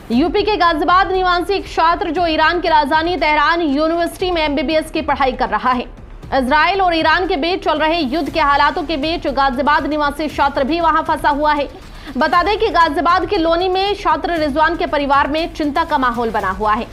UP के गाजियाबाद निवासी एक छात्र जो ईरान की राजधानी तेहरान यूनिवर्सिटी में एमबीबीएस की पढ़ाई कर रहा है। इजराइल और ईरान के बीच चल रहे युद्ध के हालातों के बीच गाजियाबाद निवासी छात्र भी वहां फंसा हुआ है। बता दें कि गाजियाबाद के लोनी में छात्र रिजवान के परिवार में चिंता का माहौल बना हुआ है।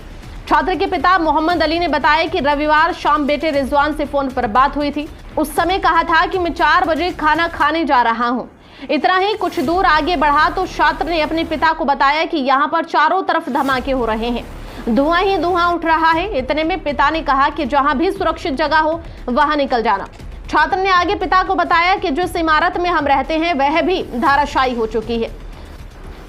छात्र के पिता मोहम्मद अली ने बताया कि रविवार शाम बेटे रिजवान से फोन पर बात हुई थी। उस समय कहा था कि मैं 4 बजे खाना खाने जा रहा हूं। इतना ही कुछ दूर आगे बढ़ा तो छात्र ने अपने पिता को बताया कि यहाँ पर चारों तरफ धमाके हो रहे हैं, धुआं ही धुआं उठ रहा है। इतने में पिता ने कहा कि जहां भी सुरक्षित जगह हो वहां निकल जाना। छात्र ने आगे पिता को बताया कि जिस इमारत में हम रहते हैं वह भी धराशायी हो चुकी है।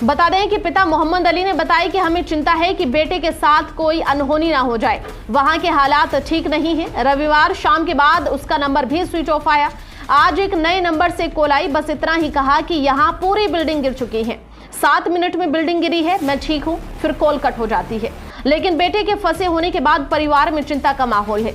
बता दें कि पिता मोहम्मद अली ने बताया कि हमें चिंता है कि बेटे के साथ कोई अनहोनी ना हो जाए, वहां के हालात ठीक नहीं है। रविवार शाम के बाद उसका नंबर भी स्विच ऑफ आया। आज एक नए नंबर से कॉल आई। बस इतना ही कहा कि यहाँ पूरी बिल्डिंग गिर चुकी है, 7 मिनट में बिल्डिंग गिरी है, मैं ठीक हूँ। फिर कॉल कट हो जाती है। लेकिन बेटे के फंसे होने के बाद परिवार में चिंता का माहौल है,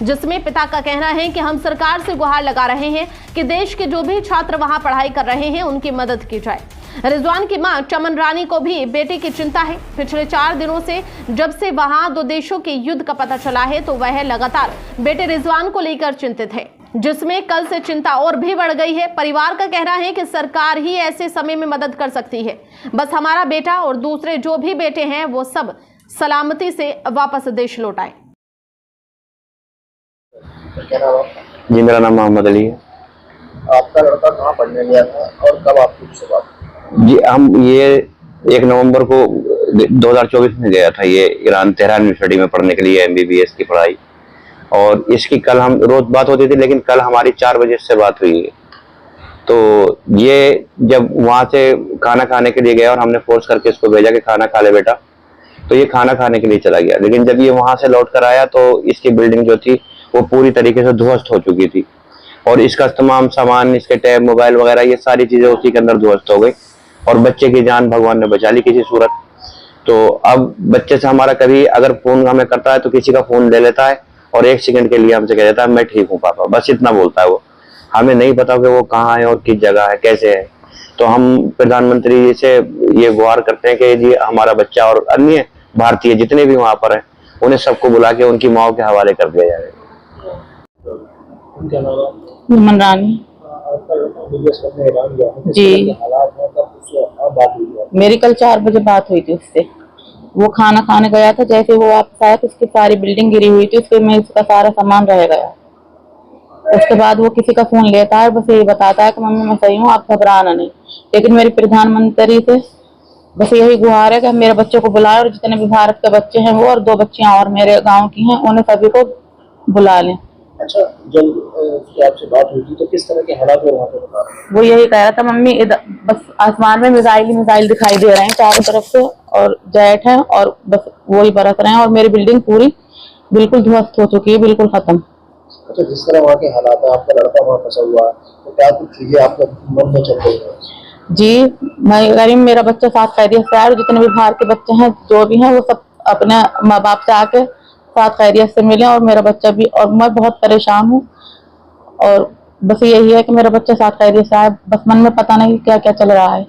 जिसमें पिता का कहना है कि हम सरकार से गुहार लगा रहे हैं कि देश के जो भी छात्र वहां पढ़ाई कर रहे हैं उनकी मदद की जाए। रिजवान की मां चमन रानी को भी बेटे की चिंता है। पिछले 4 दिनों से जब से वहां 2 देशों के युद्ध का पता चला है तो वह लगातार बेटे रिजवान को लेकर चिंतित है, जिसमें कल से चिंता और भी बढ़ गई है। परिवार का कहना है कि सरकार ही ऐसे समय में मदद कर सकती है। बस हमारा बेटा और दूसरे जो भी बेटे हैं वो सब सलामती से वापस देश लौट आए। जी, मेरा नाम मोहम्मद अली है। आपका लड़का कहाँ पढ़ने गया था और कब आपकी उससे बात? जी, हम ये 1 नवंबर को 2024 में गया था ये ईरान तेहरान यूनिवर्सिटी में पढ़ने के लिए एमबीबीएस की पढ़ाई। और इसकी कल हम रोज बात होती थी, लेकिन कल हमारी 4 बजे से बात हुई है। तो ये जब वहां से खाना खाने के लिए गया और हमने फोर्स करके इसको भेजा कि खाना खा ले बेटा, तो ये खाना खाने के लिए चला गया। लेकिन जब ये वहां से लौट कर आया तो इसकी बिल्डिंग जो थी वो पूरी तरीके से ध्वस्त हो चुकी थी और इसका तमाम सामान, इसके टैब, मोबाइल वगैरह, ये सारी चीजें उसी के अंदर ध्वस्त हो गई और बच्चे की जान भगवान ने बचा ली किसी सूरत। तो अब बच्चे से हमारा कभी अगर फोन हमें करता है तो किसी का फोन ले लेता है और 1 सेकंड के लिए हमसे कह देता है मैं ठीक हूँ पापा, बस इतना बोलता है वो। हमें नहीं पता कि वो कहाँ है और किस जगह है, कैसे है। तो हम प्रधानमंत्री जी से ये गुहार करते हैं कि जी हमारा बच्चा और अन्य भारतीय जितने भी वहां पर है उन्हें सबको बुला के उनकी माओ के हवाले कर दिया जाए। चमन रानी जी, मेरी कल 4 बजे बात हुई थी उससे। वो खाना खाने गया था, जैसे वो वापस आया तो उसकी सारी बिल्डिंग गिरी हुई थी, उसके में उसका सारा सामान रह गया। उसके बाद वो किसी का फोन लेता है, बस यही बताता है कि मम्मी मैं सही हूँ, आप घबराना नहीं। लेकिन मेरी प्रधानमंत्री से बस यही गुहार है कि मेरे बच्चों को बुलाए और जितने भी भारत के बच्चे हैं वो और 2 बच्चियां और मेरे गाँव की हैं, उन्हें सभी को बुला लें। अच्छा, जब आपसे बात हुई थी तो किस तरह के हालात वहाँ पे बता रहे हैं? वो यही कह रहा था मम्मी इधर बस आसमान में मिसाइल दिखाई दे रहे हैं चारों तरफ से और जेट है और बस वही बरस रहे हैं और मेरी बिल्डिंग पूरी बिल्कुल ध्वस्त हो चुकी है, बिल्कुल खत्म। अच्छा, जिस तरह वहाँ के हालात है, आपका लड़का वहाँ फंसा हुआ है, तो क्या कुछ चीजें आपके मन में चल रही है? जी, मैं गरीब, मेरा बच्चा साथ खैरियत से आया और जितने भी बाहर के बच्चे हैं जो भी हैं वो सब अपने माँ बाप से आके साथ खैरियत से मिले और मेरा बच्चा भी। और मैं बहुत परेशान हूँ और बस यही है कि मेरा बच्चा साथ खैरियत से आए, बस मन में पता नहीं क्या क्या चल रहा है।